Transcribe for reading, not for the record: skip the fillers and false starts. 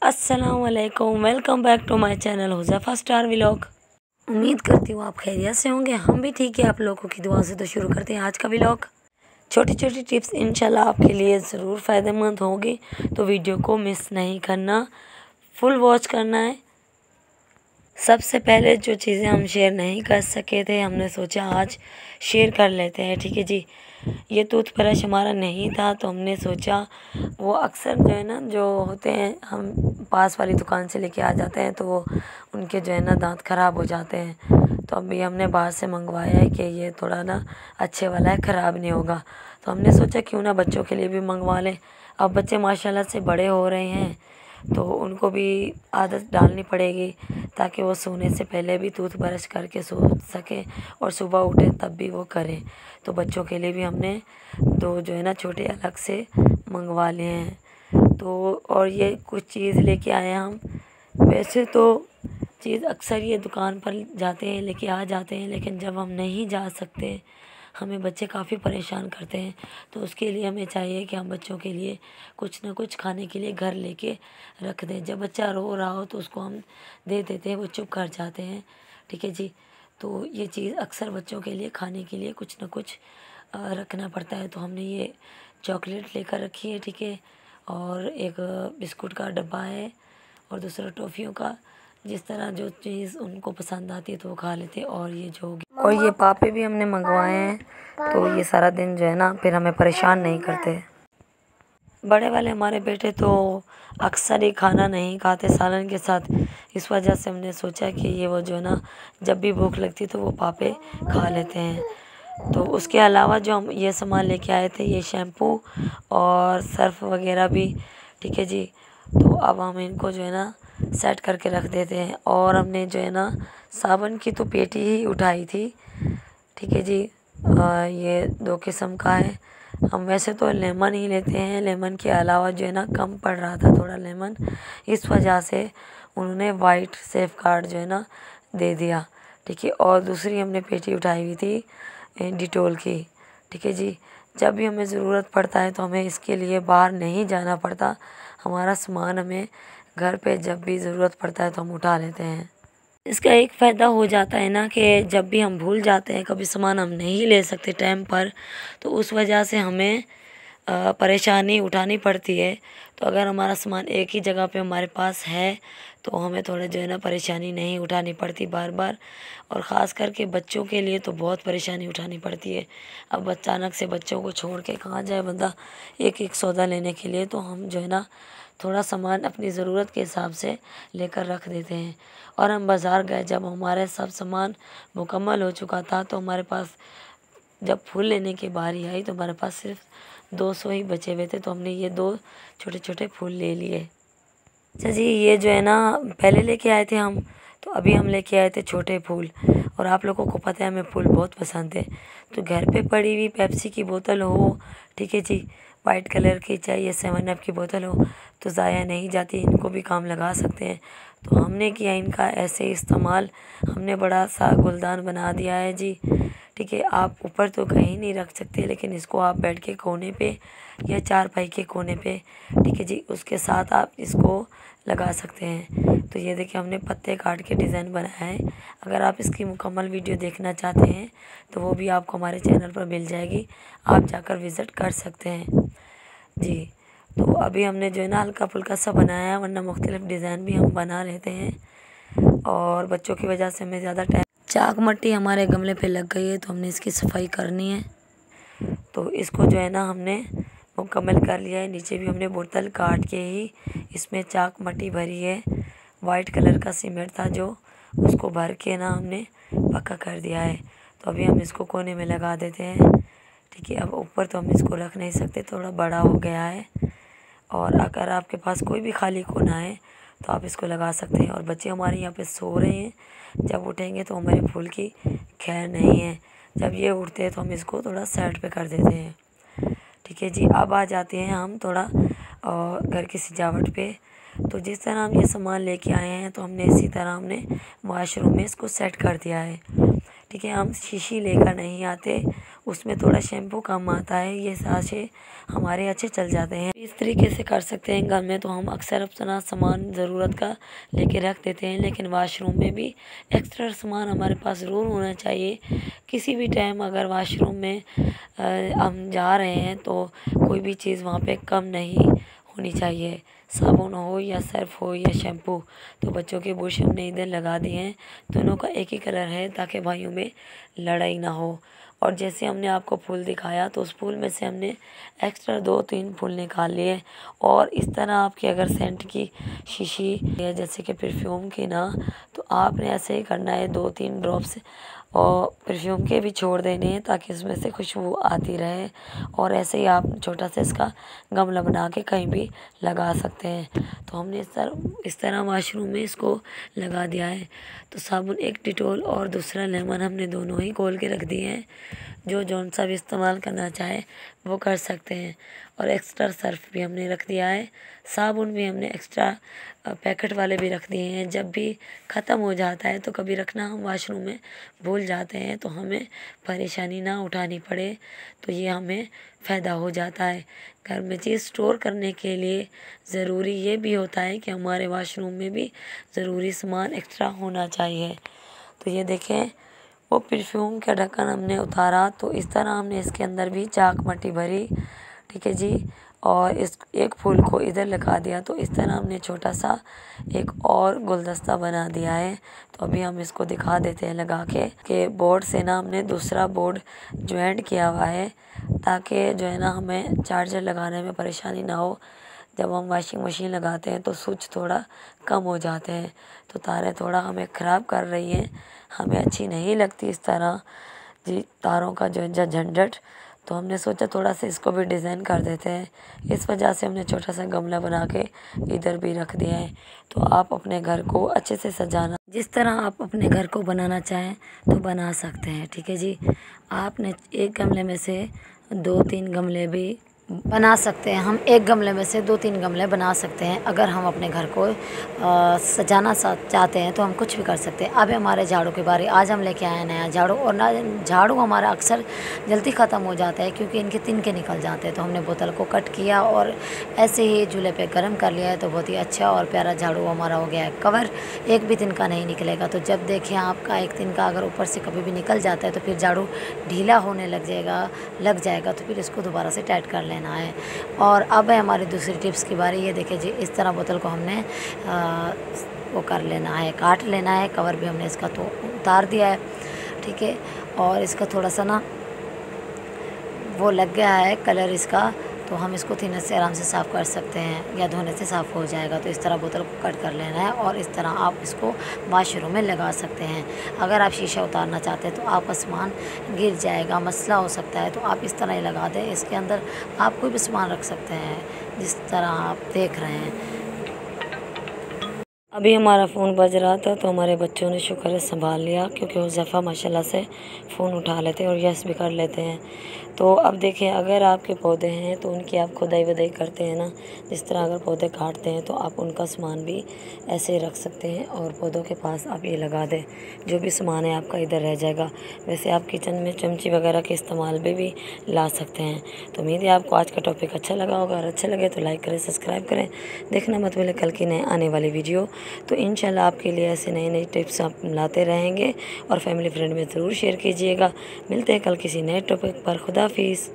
अस्सलामुअलैकुम, welcome back to my channel Huzaifa star vlog. उम्मीद करती हूँ आप खैरियत से होंगे। हम भी ठीक है, आप लोगों की दुआ से। तो शुरू करते हैं आज का व्लॉग। छोटी छोटी टिप्स इंशाल्लाह आपके लिए ज़रूर फ़ायदेमंद होगी, तो वीडियो को मिस नहीं करना, फुल वॉच करना है। सबसे पहले जो चीज़ें हम शेयर नहीं कर सके थे, हमने सोचा आज शेयर कर लेते हैं। ठीक है जी, ये टूथब्रश हमारा नहीं था, तो हमने सोचा वो अक्सर जो है ना, जो होते हैं, हम पास वाली दुकान से लेके आ जाते हैं, तो वो उनके जो है ना दांत ख़राब हो जाते हैं। तो अभी हमने बाहर से मंगवाया है कि ये थोड़ा ना अच्छे वाला है, ख़राब नहीं होगा। तो हमने सोचा क्यों ना बच्चों के लिए भी मंगवा लें। अब बच्चे माशाल्लाह से बड़े हो रहे हैं, तो उनको भी आदत डालनी पड़ेगी, ताकि वो सोने से पहले भी टूथब्रश करके सो सकें और सुबह उठे तब भी वो करें। तो बच्चों के लिए भी हमने दो जो है ना छोटे अलग से मंगवा लिए हैं। तो और ये कुछ चीज़ लेके आए हैं हम। वैसे तो चीज़ अक्सर ये दुकान पर जाते हैं लेके आ जाते हैं, लेकिन जब हम नहीं जा सकते, हमें बच्चे काफ़ी परेशान करते हैं, तो उसके लिए हमें चाहिए कि हम बच्चों के लिए कुछ ना कुछ खाने के लिए घर लेके रख दें। जब बच्चा रो रहा हो तो उसको हम दे देते हैं, वो चुप कर जाते हैं। ठीक है जी, तो ये चीज़ अक्सर बच्चों के लिए खाने के लिए कुछ ना कुछ रखना पड़ता है। तो हमने ये चॉकलेट लेकर रखी है, ठीक है, और एक बिस्कुट का डब्बा है, और दूसरा टॉफ़ियों का। जिस तरह जो चीज़ उनको पसंद आती है तो वो खा लेते हैं। और ये जो होगी, और ये पापे भी हमने मंगवाए हैं, तो ये सारा दिन जो है ना फिर हमें परेशान नहीं करते। बड़े वाले हमारे बेटे तो अक्सर ही खाना नहीं खाते सालन के साथ, इस वजह से हमने सोचा कि ये वो जो है ना जब भी भूख लगती तो वो पापे खा लेते हैं। तो उसके अलावा जो हम ये सामान लेके आए थे, ये शैम्पू और सर्फ वगैरह भी। ठीक है जी, तो अब हम इनको जो है ना सेट करके रख देते हैं। और हमने जो है ना साबुन की तो पेटी ही उठाई थी। ठीक है जी, ये 2 किस्म का है। हम वैसे तो लेमन ही लेते हैं, लेमन के अलावा जो है ना कम पड़ रहा था थोड़ा लेमन, इस वजह से उन्होंने वाइट सेफगार्ड जो है ना दे दिया। ठीक है, और दूसरी हमने पेटी उठाई हुई थी डिटोल की। ठीक है जी, जब भी हमें ज़रूरत पड़ता है तो हमें इसके लिए बाहर नहीं जाना पड़ता। हमारा सामान हमें घर पे जब भी ज़रूरत पड़ता है तो हम उठा लेते हैं। इसका एक फ़ायदा हो जाता है ना कि जब भी हम भूल जाते हैं, कभी सामान हम नहीं ले सकते टाइम पर, तो उस वजह से हमें परेशानी उठानी पड़ती है। तो अगर हमारा सामान एक ही जगह पे हमारे पास है, तो हमें थोड़ा जो है ना परेशानी नहीं उठानी पड़ती बार बार। और ख़ास करके बच्चों के लिए तो बहुत परेशानी उठानी पड़ती है। अब अचानक से बच्चों को छोड़ के कहाँ जाए बंदा एक एक सौदा लेने के लिए, तो हम जो है ना थोड़ा सामान अपनी ज़रूरत के हिसाब से लेकर रख देते हैं। और हम बाज़ार गए, जब हमारे सब सामान मुकम्मल हो चुका था, तो हमारे पास जब फूल लेने की बारी आई तो हमारे पास सिर्फ 200 ही बचे हुए थे। तो हमने ये 2 छोटे छोटे फूल ले लिए। अच्छा जी, ये जो है ना पहले लेके आए थे हम, तो अभी हम लेके आए थे छोटे फूल। और आप लोगों को पता है हमें फूल बहुत पसंद है, तो घर पे पड़ी हुई पेप्सी की बोतल हो, ठीक है जी, वाइट कलर की चाहिए 7 अप की बोतल हो, तो ज़ाया नहीं जाती, इनको भी काम लगा सकते हैं। तो हमने किया इनका ऐसे इस्तेमाल, हमने बड़ा सा गुलदान बना दिया है जी। ठीक है, आप ऊपर तो कहीं नहीं रख सकते, लेकिन इसको आप बेड के कोने पे या चारपाई के कोने पे, ठीक है जी, उसके साथ आप इसको लगा सकते हैं। तो ये देखिए हमने पत्ते काट के डिज़ाइन बनाया है। अगर आप इसकी मुकम्मल वीडियो देखना चाहते हैं तो वो भी आपको हमारे चैनल पर मिल जाएगी, आप जाकर विज़िट कर सकते हैं जी। तो अभी हमने जो है ना हल्का फुल्का सा बनाया है, वरना मुख्तलिफ डिज़ाइन भी हम बना लेते हैं। और बच्चों की वजह से हमें ज़्यादा टाइम, चाक मट्टी हमारे गमले पे लग गई है, तो हमने इसकी सफाई करनी है। तो इसको जो है ना हमने मुकम्मल कर लिया है। नीचे भी हमने बोतल काट के ही इसमें चाक मट्टी भरी है। वाइट कलर का सीमेंट था जो, उसको भर के ना हमने पक्का कर दिया है। तो अभी हम इसको कोने में लगा देते हैं। ठीक है, अब ऊपर तो हम इसको रख नहीं सकते, थोड़ा बड़ा हो गया है। और अगर आपके पास कोई भी खाली कोना है तो आप इसको लगा सकते हैं। और बच्चे हमारे यहाँ पे सो रहे हैं, जब उठेंगे तो हमारे फूल की खैर नहीं है। जब ये उठते हैं तो हम इसको थोड़ा साइड पे कर देते हैं। ठीक है जी, अब आ जाते हैं हम थोड़ा घर की सजावट पे। तो जिस तरह हम ये सामान लेके आए हैं, तो हमने इसी तरह हमने वॉशरूम में इसको सेट कर दिया है। ठीक है, हम शीशी लेकर नहीं आते, उसमें थोड़ा शैम्पू कम आता है। ये साँचे हमारे अच्छे चल जाते हैं। इस तरीके से कर सकते हैं। घर में तो हम अक्सर अपना सामान ज़रूरत का लेके रख देते हैं, लेकिन वाशरूम में भी एक्स्ट्रा सामान हमारे पास ज़रूर होना चाहिए। किसी भी टाइम अगर वाशरूम में हम जा रहे हैं तो कोई भी चीज़ वहाँ पे कम नहीं होनी चाहिए। साबुन हो या सर्फ हो या शैम्पू। तो बच्चों के बुर्श हमने इधर लगा दिए हैं। दोनों का एक ही कलर है ताकि भाइयों में लड़ाई ना हो। और जैसे हमने आपको फूल दिखाया तो उस फूल में से हमने एक्स्ट्रा 2-3 फूल निकाल लिए। और इस तरह आपकी अगर सेंट की शीशी है जैसे कि परफ्यूम की ना, तो आपने ऐसे ही करना है। 2-3 ड्रॉप्स और परफ्यूम के भी छोड़ देने हैं ताकि उसमें से खुशबू आती रहे। और ऐसे ही आप छोटा सा इसका गमला बना के कहीं भी लगा सकते हैं। तो हमने इस तरह वाशरूम में इसको लगा दिया है। तो साबुन एक डिटोल और दूसरा लेमन हमने दोनों ही खोल के रख दिए हैं। जो जौन सा भी इस्तेमाल करना चाहे वो कर सकते हैं। और एक्स्ट्रा सर्फ भी हमने रख दिया है। साबुन भी हमने एक्स्ट्रा पैकेट वाले भी रख दिए हैं। जब भी ख़त्म हो जाता है तो कभी रखना हम वाशरूम में भूल जाते हैं तो हमें परेशानी ना उठानी पड़े, तो ये हमें फ़ायदा हो जाता है। घर में चीज़ स्टोर करने के लिए ज़रूरी ये भी होता है कि हमारे वाशरूम में भी ज़रूरी सामान एक्स्ट्रा होना चाहिए। तो ये देखें, वो परफ्यूम का ढक्कन हमने उतारा तो इस तरह हमने इसके अंदर भी चाक मट्टी भरी, ठीक है जी। और इस एक फूल को इधर लगा दिया। तो इस तरह हमने छोटा सा एक और गुलदस्ता बना दिया है। तो अभी हम इसको दिखा देते हैं लगा के बोर्ड से ना हमने दूसरा बोर्ड ज्वाइंट किया हुआ है ताकि जो है ना हमें चार्जर लगाने में परेशानी ना हो। जब हम वॉशिंग मशीन लगाते हैं तो स्विच थोड़ा कम हो जाते हैं, तो तारें थोड़ा हमें ख़राब कर रही हैं। हमें अच्छी नहीं लगती इस तरह जी तारों का जो झंझट। तो हमने सोचा थोड़ा सा इसको भी डिज़ाइन कर देते हैं। इस वजह से हमने छोटा सा गमला बना के इधर भी रख दिया है। तो आप अपने घर को अच्छे से सजाना, जिस तरह आप अपने घर को बनाना चाहें तो बना सकते हैं, ठीक है जी। आपने एक गमले में से 2-3 गमले भी बना सकते हैं। हम एक गमले में से 2-3 गमले बना सकते हैं। अगर हम अपने घर को सजाना चाहते हैं तो हम कुछ भी कर सकते हैं। अब हमारे झाड़ू की बारी। आज हम लेके आए हैं नया झाड़ू। और ना झाड़ू हमारा अक्सर जल्दी ख़त्म हो जाता है क्योंकि इनके तिनके निकल जाते हैं। तो हमने बोतल को कट किया और ऐसे ही चूल्हे पे गर्म कर लिया है। तो बहुत ही अच्छा और प्यारा झाड़ू हमारा हो गया है कवर। एक भी तिनका नहीं निकलेगा। तो जब देखें आपका एक तिनका अगर ऊपर से कभी भी निकल जाता है तो फिर झाड़ू ढीला होने लग जाएगा तो फिर इसको दोबारा से टाइट कर लेना है। और अब है हमारी दूसरी टिप्स की बारी। ये देखिए जी, इस तरह बोतल को हमने वो कर लेना है, काट लेना है। कवर भी हमने इसका तो उतार दिया है, ठीक है। और इसका थोड़ा सा ना वो लग गया है कलर इसका, तो हम इसको थिनर से आराम से साफ़ कर सकते हैं या धोने से साफ़ हो जाएगा। तो इस तरह बोतल को कट कर लेना है और इस तरह आप इसको वाशरूम में लगा सकते हैं। अगर आप शीशा उतारना चाहते हैं तो आपका सामान गिर जाएगा, मसला हो सकता है। तो आप इस तरह ही लगा दें। इसके अंदर आप कोई भी सामान रख सकते हैं जिस तरह आप देख रहे हैं। अभी हमारा फ़ोन बज रहा था तो हमारे बच्चों ने शुक्र है संभाल लिया, क्योंकि हुज़ैफ़ा माशाल्लाह से फ़ोन उठा लेते हैं और यस भी कर लेते हैं। तो अब देखें, अगर आपके पौधे हैं तो उनकी आप खुदाई वदाई करते हैं ना, जिस तरह अगर पौधे काटते हैं तो आप उनका सामान भी ऐसे रख सकते हैं और पौधों के पास आप ये लगा दें। जो भी सामान है आपका इधर रह जाएगा। वैसे आप किचन में चमची वगैरह के इस्तेमाल में भी ला सकते हैं। तो उम्मीद है आपको आज का टॉपिक अच्छा लगा होगा। और अच्छा लगे तो लाइक करें, सब्सक्राइब करें। देखना मत भूलें कल की नए आने वाली वीडियो। तो इंशाल्लाह आपके लिए ऐसे नए टिप्स आप लाते रहेंगे और फैमिली फ्रेंड में ज़रूर शेयर कीजिएगा। मिलते हैं कल किसी नए टॉपिक पर। खुदा हाफिज़।